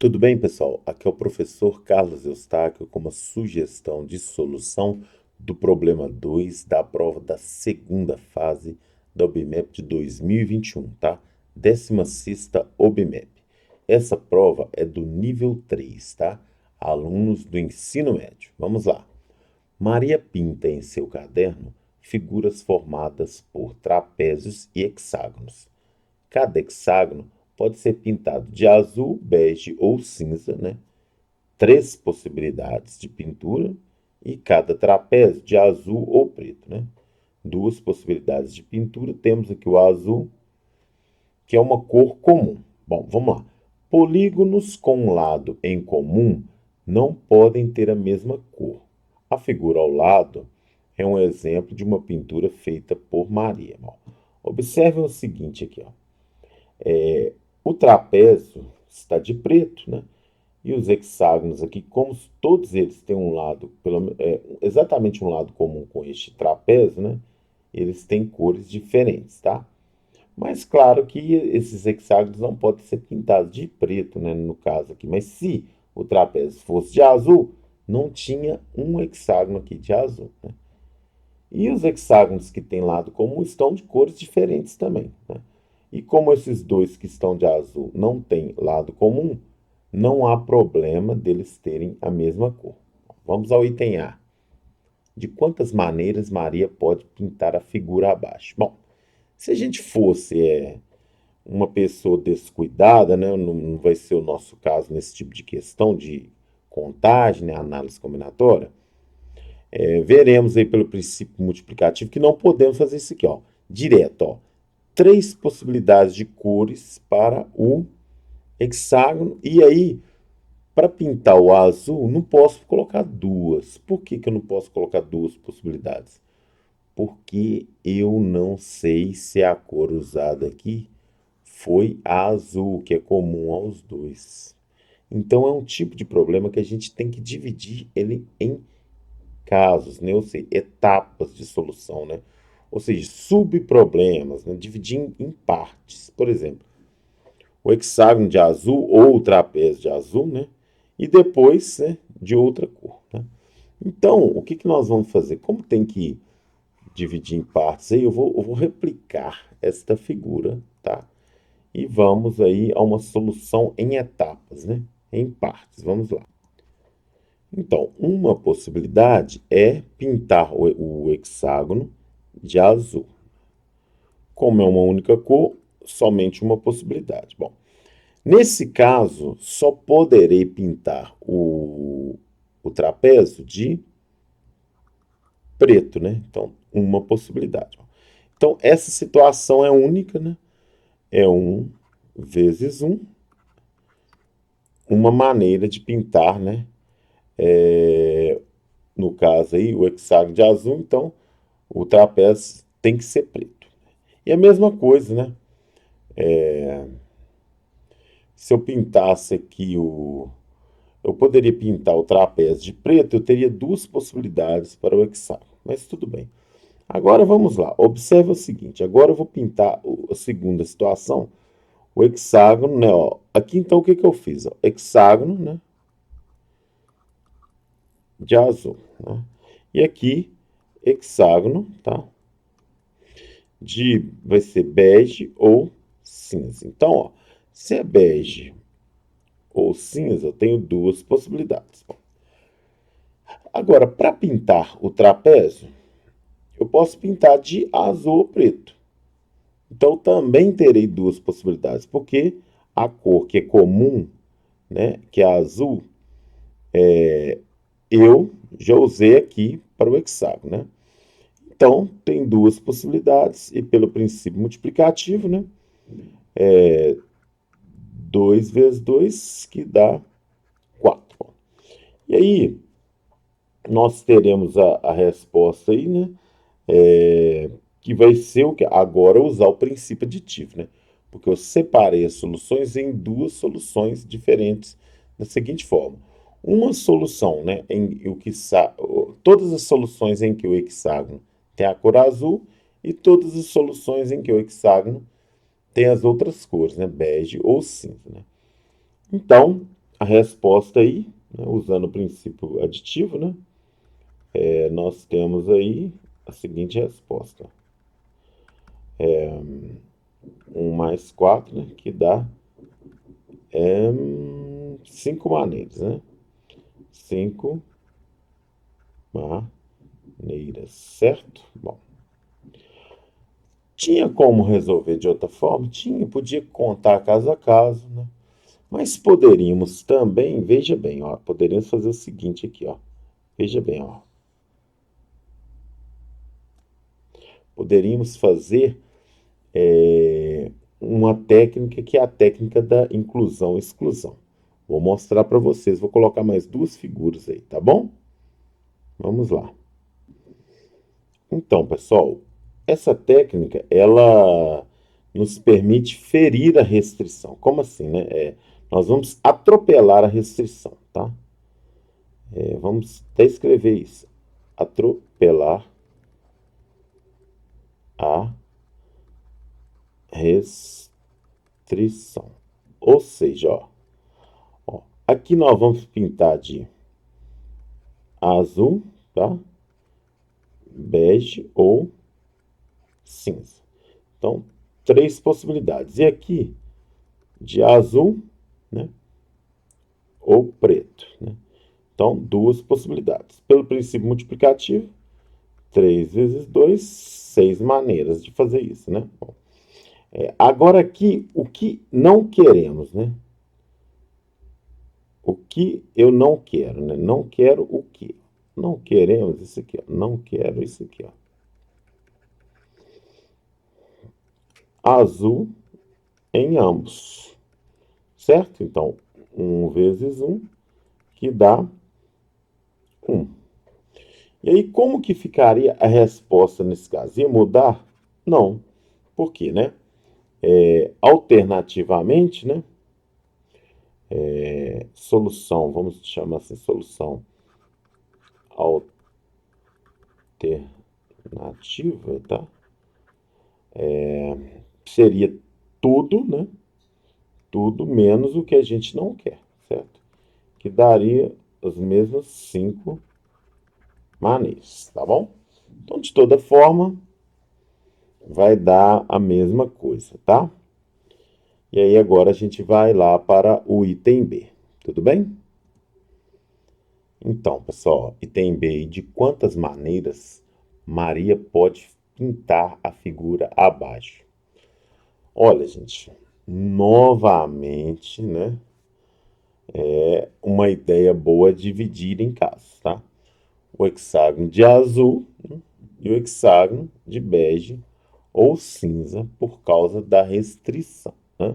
Tudo bem, pessoal? Aqui é o professor Carlos Eustáquio com uma sugestão de solução do problema 2 da prova da segunda fase da OBMEP de 2021, tá? 16ª OBMEP. Essa prova é do nível 3, tá? Alunos do ensino médio. Vamos lá. Maria pinta em seu caderno figuras formadas por trapézios e hexágonos. Cada hexágono pode ser pintado de azul, bege ou cinza, né? Três possibilidades de pintura e cada trapézio de azul ou preto, né? Duas possibilidades de pintura. Temos aqui o azul, que é uma cor comum. Bom, vamos lá. Polígonos com um lado em comum não podem ter a mesma cor. A figura ao lado é um exemplo de uma pintura feita por Maria. Bom, observe o seguinte aqui, ó. O trapézio está de preto, né? E os hexágonos aqui, como todos eles têm um lado, exatamente um lado comum com este trapézio, né? Eles têm cores diferentes, tá? Mas claro que esses hexágonos não podem ser pintados de preto, né? No caso aqui. Mas se o trapézio fosse de azul, não tinha um hexágono aqui de azul, né? E os hexágonos que têm lado comum estão de cores diferentes também, né? E como esses dois que estão de azul não têm lado comum, não há problema deles terem a mesma cor. Vamos ao item A. De quantas maneiras Maria pode pintar a figura abaixo? Bom, se a gente fosse uma pessoa descuidada, né, não vai ser o nosso caso nesse tipo de questão de contagem, né, análise combinatória, veremos aí pelo princípio multiplicativo que não podemos fazer isso aqui, ó, direto, ó. Três possibilidades de cores para o hexágono. E aí, para pintar o azul, não posso colocar duas. Por que que eu não posso colocar duas possibilidades? Porque eu não sei se a cor usada aqui foi a azul, que é comum aos dois. Então é um tipo de problema que a gente tem que dividir ele em casos, né? Ou seja, etapas de solução, né? Ou seja, subproblemas, né? Dividir em partes. Por exemplo, o hexágono de azul ou o trapézio de azul, né? E depois, né, de outra cor, né? Então, o que que nós vamos fazer? Como tem que dividir em partes aí, eu vou replicar esta figura, tá? E vamos aí a uma solução em etapas, né? Em partes. Vamos lá. Então, uma possibilidade é pintar o hexágono de azul. Como é uma única cor, somente uma possibilidade. Bom, nesse caso, só poderei pintar o trapézio de preto, né? Então, uma possibilidade. Então, essa situação é única, né? É um vezes um, uma maneira de pintar, né? No caso aí, o hexágono de azul, então o trapézio tem que ser preto. E a mesma coisa, né? Se eu pintasse aqui o. Eu poderia pintar o trapézio de preto, eu teria duas possibilidades para o hexágono, mas tudo bem. Agora vamos lá, observe o seguinte: agora eu vou pintar a segunda situação, o hexágono, né? Ó. Aqui então o que que eu fiz? Ó? Hexágono, né? De azul, né? E aqui, hexágono, tá? Vai ser bege ou cinza. Então, ó, se é bege ou cinza, eu tenho duas possibilidades. Agora, para pintar o trapézio, eu posso pintar de azul ou preto. Então, também terei duas possibilidades, porque a cor que é comum, né, que é azul, eu já usei aqui para o hexágono, né? Então, tem duas possibilidades, e pelo princípio multiplicativo, né? 2 vezes 2 que dá 4. E aí, nós teremos a resposta aí, né? Que vai ser o que? Agora usar o princípio aditivo, né? Porque eu separei as soluções em duas soluções diferentes da seguinte forma. Uma solução, né, todas as soluções em que o hexágono tem a cor azul e todas as soluções em que o hexágono tem as outras cores, né, bege ou cinza, né? Então, a resposta aí, né, usando o princípio aditivo, né, nós temos aí a seguinte resposta. 1 mais 4, né, que dá 5 maneiras, né? 5 maneiras, certo? Bom, tinha como resolver de outra forma? Tinha, podia contar caso a caso, né? Mas poderíamos também, veja bem, ó, poderíamos fazer o seguinte aqui, ó. Veja bem, ó. Poderíamos fazer uma técnica que é a técnica da inclusão-exclusão. Vou mostrar para vocês, vou colocar mais 2 figuras aí, tá bom? Vamos lá. Então, pessoal, essa técnica, ela nos permite ferir a restrição. Como assim, né? Nós vamos atropelar a restrição, tá? Vamos até escrever isso. Atropelar a restrição. Ou seja, ó, aqui nós vamos pintar de azul, tá? Bege ou cinza. Então, 3 possibilidades. E aqui, de azul, né? Ou preto, né? Então, 2 possibilidades. Pelo princípio multiplicativo, 3 vezes 2, 6 maneiras de fazer isso, né? Bom, agora aqui, o que não queremos, né? O que eu não quero, né? Não quero o quê? Não queremos isso aqui, ó. Não quero isso aqui, ó. Azul em ambos, certo? Então, 1 vezes 1, que dá 1. E aí, como que ficaria a resposta nesse caso? Ia mudar? Não. Por quê, né? Alternativamente, né? Solução, vamos chamar assim, solução alternativa, tá? Seria tudo, né? Tudo menos o que a gente não quer, certo? Que daria as mesmas 5 maneiras, tá bom? Então, de toda forma, vai dar a mesma coisa, tá? E aí agora a gente vai lá para o item B, tudo bem? Então, pessoal, item B, de quantas maneiras Maria pode pintar a figura abaixo? Olha, gente, novamente, né? É uma ideia boa dividir em casos, tá? O hexágono de azul, né, e o hexágono de bege ou cinza por causa da restrição, né?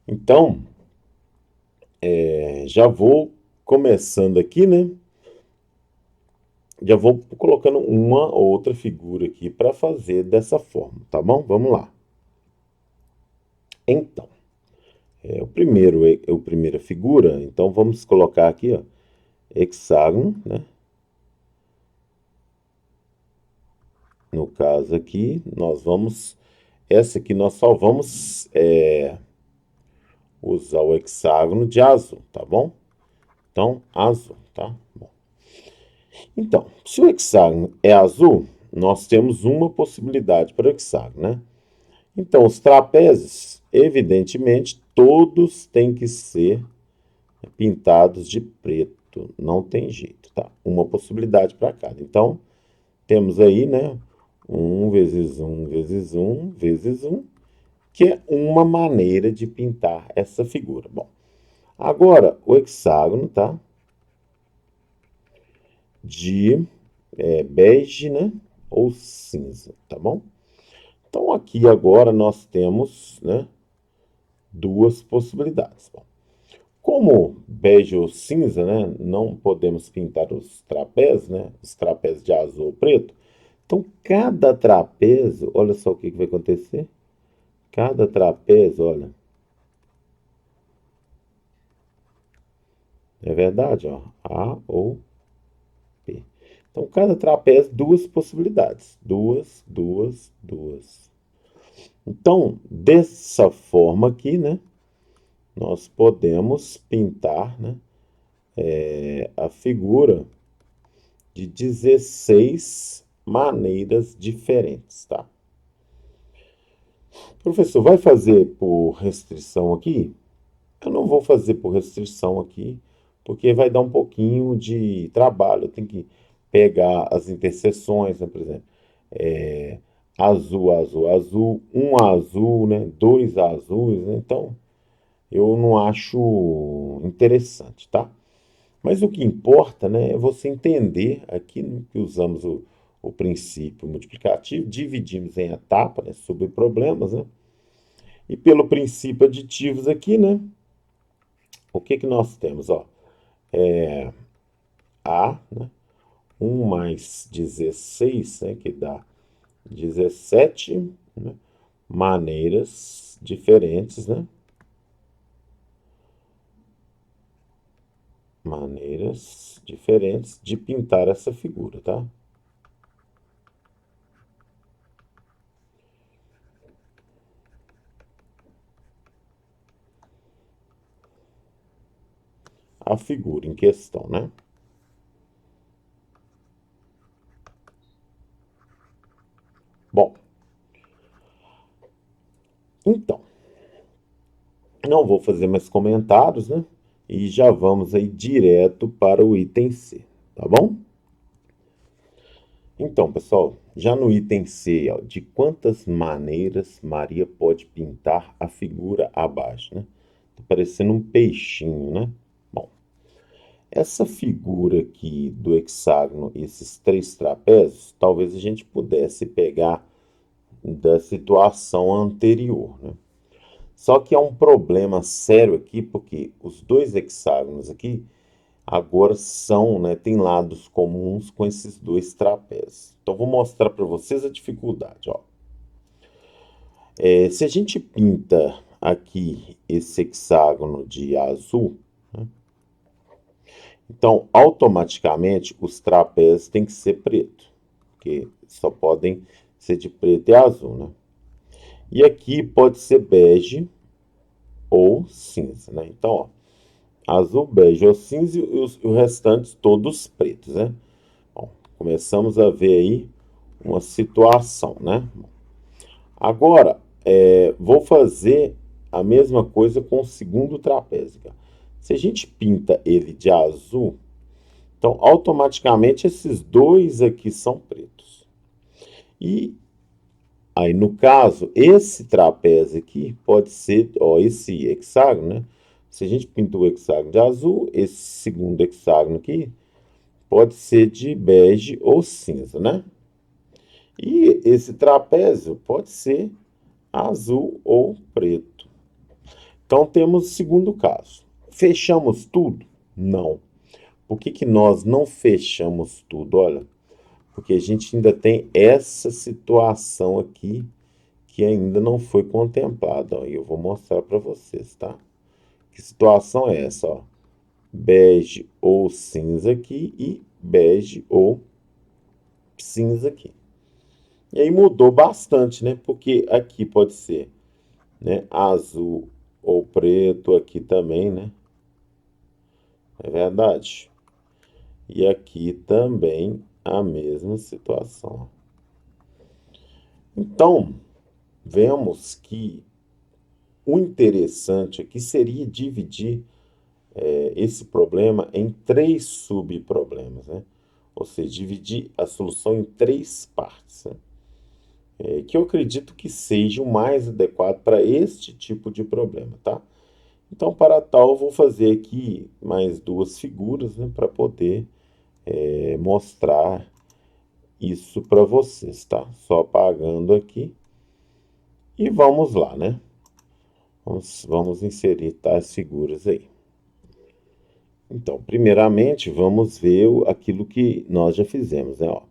Então, já vou começando aqui, né? Já vou colocando uma outra figura aqui para fazer dessa forma, tá bom? Vamos lá. Então, a primeira figura, então vamos colocar aqui, ó, hexágono, né? No caso aqui, essa aqui nós só vamos usar o hexágono de azul, tá bom? Então, azul, tá? Bom. Então, se o hexágono é azul, nós temos uma possibilidade para o hexágono, né? Então, os trapézios, evidentemente, todos têm que ser pintados de preto, não tem jeito, tá? Uma possibilidade para cada. Então, temos aí, né, 1 vezes 1 vezes 1 vezes 1, que é uma maneira de pintar essa figura. Bom, agora o hexágono, tá? De bege, né, ou cinza, tá bom? Então, aqui agora nós temos, né, 2 possibilidades. Bom, como bege ou cinza, né, não podemos pintar os trapézios, né, os trapézios de azul ou preto. Então, cada trapézio, olha só o que vai acontecer. Cada trapézio, olha. É verdade, ó. A ou P. Então, cada trapézio, 2 possibilidades. 2, 2, 2. Então, dessa forma aqui, né? nós podemos pintar, né, a figura de 16 maneiras diferentes, tá? Professor, vai fazer por restrição aqui? Eu não vou fazer por restrição aqui, porque vai dar um pouquinho de trabalho. Eu tenho que pegar as interseções, né, por exemplo, é, azul, azul, azul, um azul, né, dois azuis, né? Então, eu não acho interessante, tá? Mas o que importa, né, é você entender aqui, né, que usamos o princípio multiplicativo, dividimos em etapas, né, sobre problemas, né? E pelo princípio aditivos aqui, né, o que que nós temos, ó? A, né, 1 mais 16, né, que dá 17, né, maneiras diferentes, né? Maneiras diferentes de pintar essa figura, tá? A figura em questão, né? Bom, então, não vou fazer mais comentários, né? E já vamos aí direto para o item C, tá bom? Então, pessoal, já no item C, ó, de quantas maneiras Maria pode pintar a figura abaixo, né? Tá parecendo um peixinho, né? Bom, essa figura aqui do hexágono, esses três trapézios, talvez a gente pudesse pegar da situação anterior, né? Só que há um problema sério aqui, porque os dois hexágonos aqui agora são, né, tem lados comuns com esses dois trapézios. Então, vou mostrar para vocês a dificuldade, ó. Se a gente pinta aqui esse hexágono de azul, né, então, automaticamente, os trapézios têm que ser preto, porque só podem ser de preto e azul, né? E aqui pode ser bege ou cinza, né? Então, ó, azul, bege ou cinza e os restantes todos pretos, né? Bom, começamos a ver aí uma situação, né? Agora, vou fazer a mesma coisa com o segundo trapézio. Se a gente pinta ele de azul, então automaticamente esses dois aqui são pretos. E aí, no caso, esse trapézio aqui pode ser, ó, esse hexágono, né? Se a gente pinta o hexágono de azul, esse segundo hexágono aqui pode ser de bege ou cinza, né? E esse trapézio pode ser azul ou preto. Então, temos o segundo caso. Fechamos tudo? Não. Por que que nós não fechamos tudo? Olha, porque a gente ainda tem essa situação aqui que ainda não foi contemplada. Ó, e eu vou mostrar para vocês, tá? Que situação é essa, ó? Bege ou cinza aqui e bege ou cinza aqui. E aí mudou bastante, né? Porque aqui pode ser, né, azul ou preto aqui também, né? É verdade. E aqui também a mesma situação. Então, vemos que o interessante aqui seria dividir esse problema em três subproblemas, né? Ou seja, dividir a solução em três partes, né? Que eu acredito que seja o mais adequado para este tipo de problema, tá? Então, para tal, eu vou fazer aqui mais duas figuras, né, para poder mostrar isso para vocês, tá? Só apagando aqui e vamos lá, né? Vamos inserir tais figuras aí. Então, primeiramente, vamos ver aquilo que nós já fizemos, né? Ó,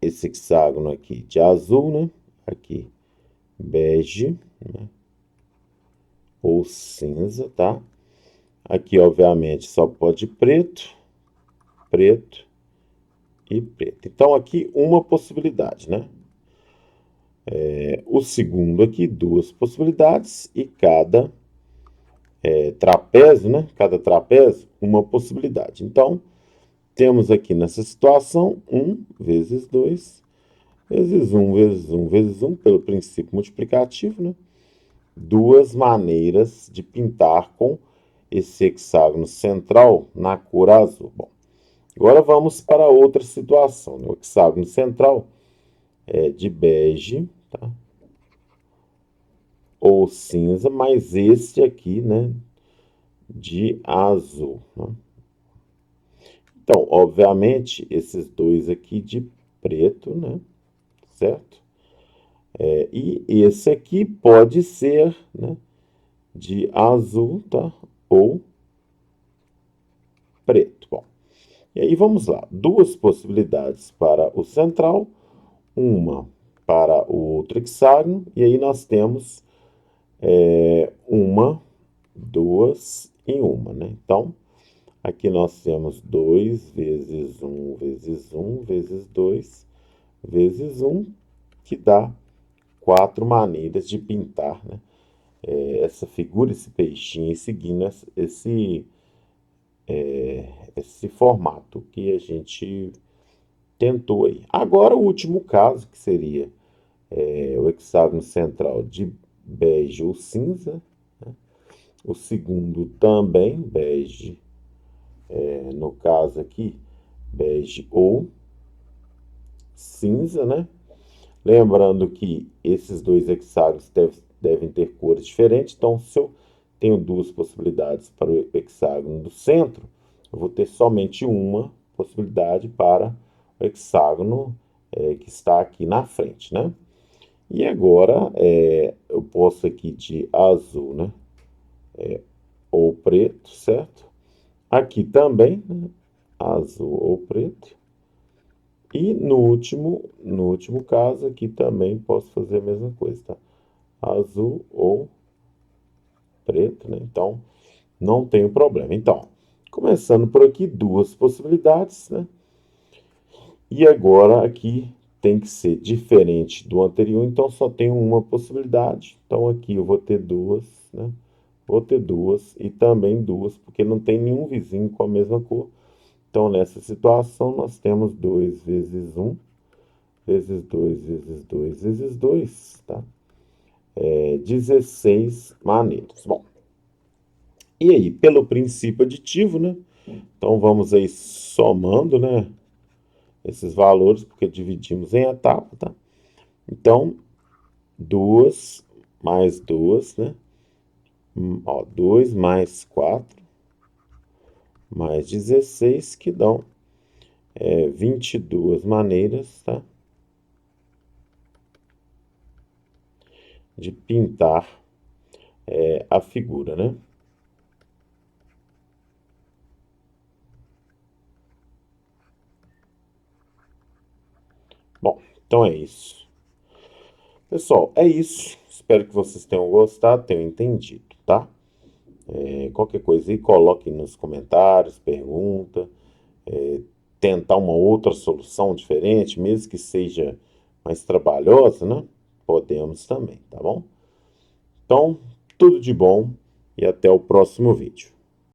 esse hexágono aqui de azul, né? Aqui, bege, né? Ou cinza, tá? Aqui, obviamente, só pode preto, preto e preto. Então, aqui, uma possibilidade, né? O segundo aqui, duas possibilidades, e cada trapézio, né? Cada trapézio, uma possibilidade. Então, temos aqui nessa situação 1 vezes 2 vezes 1 vezes 1 vezes 1, pelo princípio multiplicativo, né? Duas maneiras de pintar com esse hexágono central na cor azul. Bom, agora vamos para outra situação, né? O hexágono central é de bege, tá? Ou cinza, mas este aqui, né, de azul, né? Então, obviamente, esses dois aqui de preto, né, certo? E esse aqui pode ser, né, de azul, tá? Ou preto. Bom, e aí vamos lá. Duas possibilidades para o central, uma para o outro hexágono, e aí nós temos uma, duas e uma, né? Então, aqui nós temos 2 vezes 1 vezes 1 vezes 2 vezes 1, que dá 4 maneiras de pintar, né? Essa figura, esse peixinho, seguindo esse formato que a gente tentou aí. Agora, o último caso, que seria o hexágono central de bege ou cinza, né? O segundo também bege, no caso aqui, bege ou cinza, né? Lembrando que esses dois hexágonos devem ter cores diferentes, então se eu tenho duas possibilidades para o hexágono do centro, eu vou ter somente uma possibilidade para o hexágono que está aqui na frente, né? E agora eu posso aqui de azul, né? Ou preto, certo? Aqui também, né? Azul ou preto. E no último caso aqui também posso fazer a mesma coisa, tá? Azul ou preto, né? Então, não tem problema. Então, começando por aqui, duas possibilidades, né? E agora aqui tem que ser diferente do anterior, então só tem uma possibilidade. Então aqui eu vou ter duas, né? Vou ter duas e também duas, porque não tem nenhum vizinho com a mesma cor. Então, nessa situação, nós temos 2 vezes 1, vezes 2, vezes 2, vezes 2, tá? 16 maneiras. Bom, e aí, pelo princípio aditivo, né? Então, vamos aí somando, né? Esses valores, porque dividimos em etapa, tá? Então, 2 mais 2, né? Ó, 2 mais 4, mais 16, que dão 22 maneiras, tá? De pintar a figura, né? Bom, então é isso. Pessoal, é isso. Espero que vocês tenham gostado, tenham entendido, tá? Qualquer coisa aí, coloque nos comentários, pergunta, tentar uma outra solução diferente, mesmo que seja mais trabalhosa, né? Podemos também, tá bom? Então, tudo de bom e até o próximo vídeo.